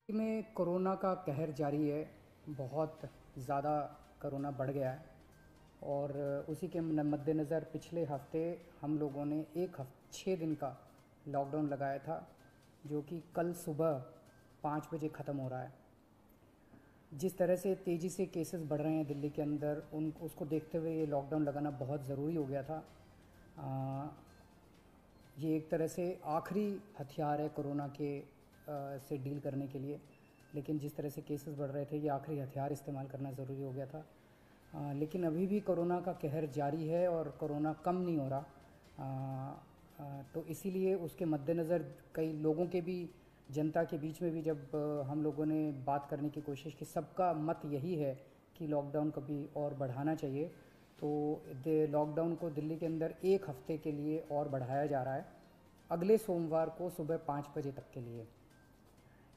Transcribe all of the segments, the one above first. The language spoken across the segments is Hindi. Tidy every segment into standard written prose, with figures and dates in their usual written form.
में कोरोना का कहर जारी है। बहुत ज़्यादा कोरोना बढ़ गया है और उसी के मद्देनज़र पिछले हफ्ते हम लोगों ने 6 दिन का लॉकडाउन लगाया था, जो कि कल सुबह 5 बजे ख़त्म हो रहा है। जिस तरह से तेज़ी से केसेस बढ़ रहे हैं दिल्ली के अंदर, उसको देखते हुए ये लॉकडाउन लगाना बहुत ज़रूरी हो गया था। ये एक तरह से आखिरी हथियार है कोरोना के से डील करने के लिए, लेकिन जिस तरह से केसेस बढ़ रहे थे, ये आखिरी हथियार इस्तेमाल करना ज़रूरी हो गया था। लेकिन अभी भी कोरोना का कहर जारी है और कोरोना कम नहीं हो रहा। तो इसीलिए उसके मद्देनज़र कई लोगों के भी, जनता के बीच में भी जब हम लोगों ने बात करने की कोशिश की, सबका मत यही है कि लॉकडाउन कभी और बढ़ाना चाहिए। तो लॉकडाउन को दिल्ली के अंदर 1 हफ्ते के लिए और बढ़ाया जा रहा है, अगले सोमवार को सुबह 5 बजे तक के लिए।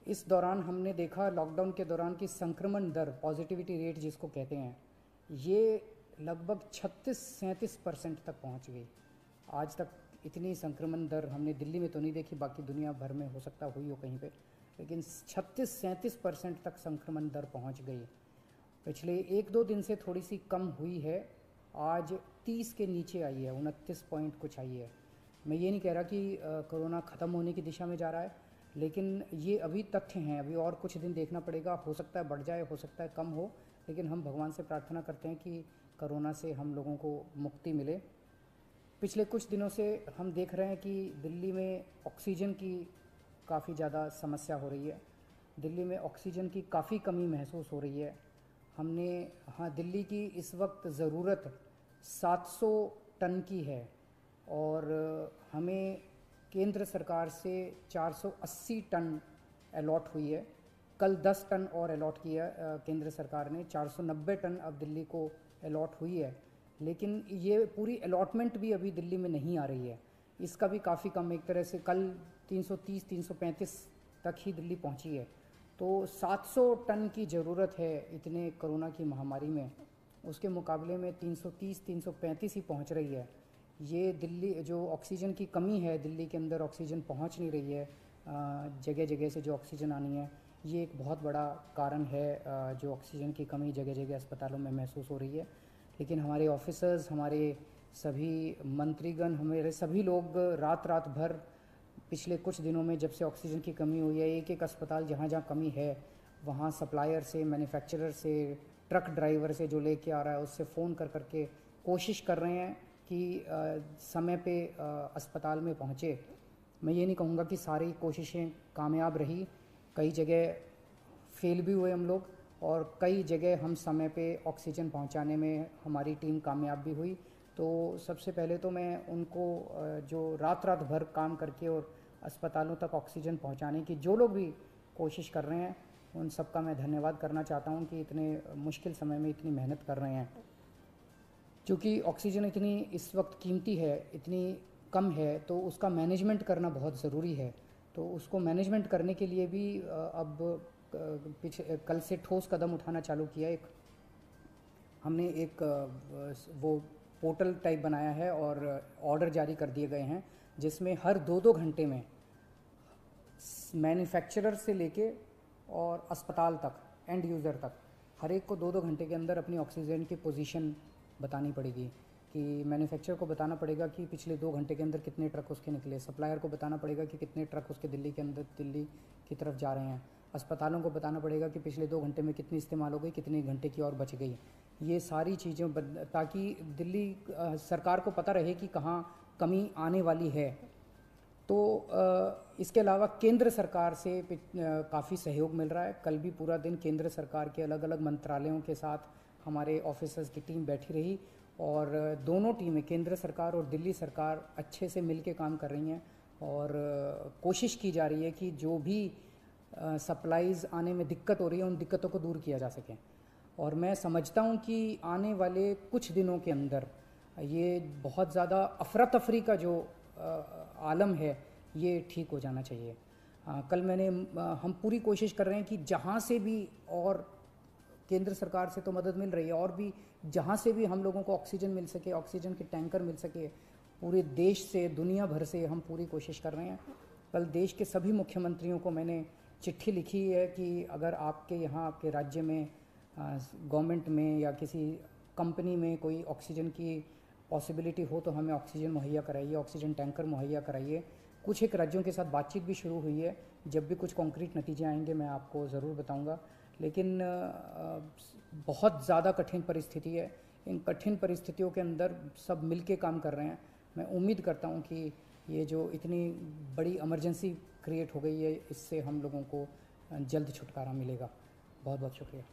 इस दौरान हमने देखा, लॉकडाउन के दौरान की संक्रमण दर, पॉजिटिविटी रेट जिसको कहते हैं, ये लगभग 36-37% तक पहुंच गई। आज तक इतनी संक्रमण दर हमने दिल्ली में तो नहीं देखी, बाकी दुनिया भर में हो सकता हुई हो कहीं पे, लेकिन 36-37% तक संक्रमण दर पहुंच गई। पिछले 1-2 दिन से थोड़ी सी कम हुई है, आज 30 के नीचे आई है, 29 पॉइंट कुछ आई है। मैं ये नहीं कह रहा कि कोरोना ख़त्म होने की दिशा में जा रहा है, लेकिन ये अभी तथ्य हैं, अभी और कुछ दिन देखना पड़ेगा। हो सकता है बढ़ जाए, हो सकता है कम हो, लेकिन हम भगवान से प्रार्थना करते हैं कि कोरोना से हम लोगों को मुक्ति मिले। पिछले कुछ दिनों से हम देख रहे हैं कि दिल्ली में ऑक्सीजन की काफ़ी ज़्यादा समस्या हो रही है। दिल्ली में ऑक्सीजन की काफ़ी कमी महसूस हो रही है। हमने दिल्ली की इस वक्त ज़रूरत 700 टन की है और हमें केंद्र सरकार से 480 टन अलॉट हुई है। कल 10 टन और अलॉट किया केंद्र सरकार ने, 490 टन अब दिल्ली को अलॉट हुई है। लेकिन ये पूरी अलॉटमेंट भी अभी दिल्ली में नहीं आ रही है, इसका भी काफ़ी कम, एक तरह से कल 330-335 तक ही दिल्ली पहुंची है। तो 700 टन की ज़रूरत है इतने कोरोना की महामारी में, उसके मुकाबले में 330-335 ही पहुंच रही है। ये दिल्ली जो ऑक्सीजन की कमी है, दिल्ली के अंदर ऑक्सीजन पहुंच नहीं रही है, जगह जगह से जो ऑक्सीजन आनी है, ये एक बहुत बड़ा कारण है जो ऑक्सीजन की कमी जगह जगह अस्पतालों में महसूस हो रही है। लेकिन हमारे ऑफिसर्स, हमारे सभी मंत्रीगण, हमारे सभी लोग रात रात भर पिछले कुछ दिनों में, जब से ऑक्सीजन की कमी हुई है, एक एक अस्पताल जहाँ जहाँ कमी है वहाँ सप्लायर से, मैन्युफैक्चरर से, ट्रक ड्राइवर से जो लेके आ रहा है उससे फ़ोन कर करके कोशिश कर रहे हैं कि समय पे अस्पताल में पहुँचे। मैं ये नहीं कहूँगा कि सारी कोशिशें कामयाब रही, कई जगह फेल भी हुए हम लोग, और कई जगह हम समय पे ऑक्सीजन पहुंचाने में हमारी टीम कामयाब भी हुई। तो सबसे पहले तो मैं उनको जो रात रात भर काम करके और अस्पतालों तक ऑक्सीजन पहुंचाने की जो लोग भी कोशिश कर रहे हैं, उन सबका मैं धन्यवाद करना चाहता हूं कि इतने मुश्किल समय में इतनी मेहनत कर रहे हैं। क्योंकि ऑक्सीजन इतनी इस वक्त कीमती है, इतनी कम है, तो उसका मैनेजमेंट करना बहुत ज़रूरी है। तो उसको मैनेजमेंट करने के लिए भी अब पीछे कल से ठोस कदम उठाना चालू किया। हमने एक वो पोर्टल टाइप बनाया है और ऑर्डर जारी कर दिए गए हैं, जिसमें हर 2-2 घंटे में मैन्युफैक्चरर से लेके और अस्पताल तक, एंड यूज़र तक, हर एक को 2-2 घंटे के अंदर अपनी ऑक्सीजन की पोजीशन बतानी पड़ेगी। कि मैन्युफैक्चरर को बताना पड़ेगा कि पिछले 2 घंटे के अंदर कितने ट्रक उसके निकले, सप्लायर को बताना पड़ेगा कि कितने ट्रक उसके दिल्ली के अंदर, दिल्ली की तरफ जा रहे हैं, अस्पतालों को बताना पड़ेगा कि पिछले 2 घंटे में कितनी इस्तेमाल हो गई, कितने घंटे की और बच गई। ये सारी चीज़ें ताकि दिल्ली सरकार को पता रहे कि कहाँ कमी आने वाली है। तो इसके अलावा केंद्र सरकार से काफ़ी सहयोग मिल रहा है। कल भी पूरा दिन केंद्र सरकार के अलग अलग मंत्रालयों के साथ हमारे ऑफिसर्स की टीम बैठी रही और दोनों टीमें, केंद्र सरकार और दिल्ली सरकार, अच्छे से मिल के काम कर रही हैं और कोशिश की जा रही है कि जो भी सप्लाईज़ आने में दिक्कत हो रही है, उन दिक्कतों को दूर किया जा सके। और मैं समझता हूँ कि आने वाले कुछ दिनों के अंदर ये बहुत ज़्यादा अफरा तफरी का जो आलम है, ये ठीक हो जाना चाहिए। कल हम पूरी कोशिश कर रहे हैं कि जहाँ से भी, और केंद्र सरकार से तो मदद मिल रही है, और भी जहाँ से भी हम लोगों को ऑक्सीजन मिल सके, ऑक्सीजन के टैंकर मिल सके, पूरे देश से, दुनिया भर से हम पूरी कोशिश कर रहे हैं। कल देश के सभी मुख्यमंत्रियों को मैंने चिट्ठी लिखी है कि अगर आपके यहाँ आपके राज्य में गवर्नमेंट में या किसी कंपनी में कोई ऑक्सीजन की पॉसिबिलिटी हो तो हमें ऑक्सीजन मुहैया कराइए, ऑक्सीजन टैंकर मुहैया कराइए। कुछ एक राज्यों के साथ बातचीत भी शुरू हुई है। जब भी कुछ कॉन्क्रीट नतीजे आएंगे मैं आपको ज़रूर बताऊंगा। लेकिन बहुत ज़्यादा कठिन परिस्थिति है। इन कठिन परिस्थितियों के अंदर सब मिलके काम कर रहे हैं। मैं उम्मीद करता हूं कि ये जो इतनी बड़ी इमरजेंसी क्रिएट हो गई है, इससे हम लोगों को जल्द छुटकारा मिलेगा। बहुत बहुत शुक्रिया।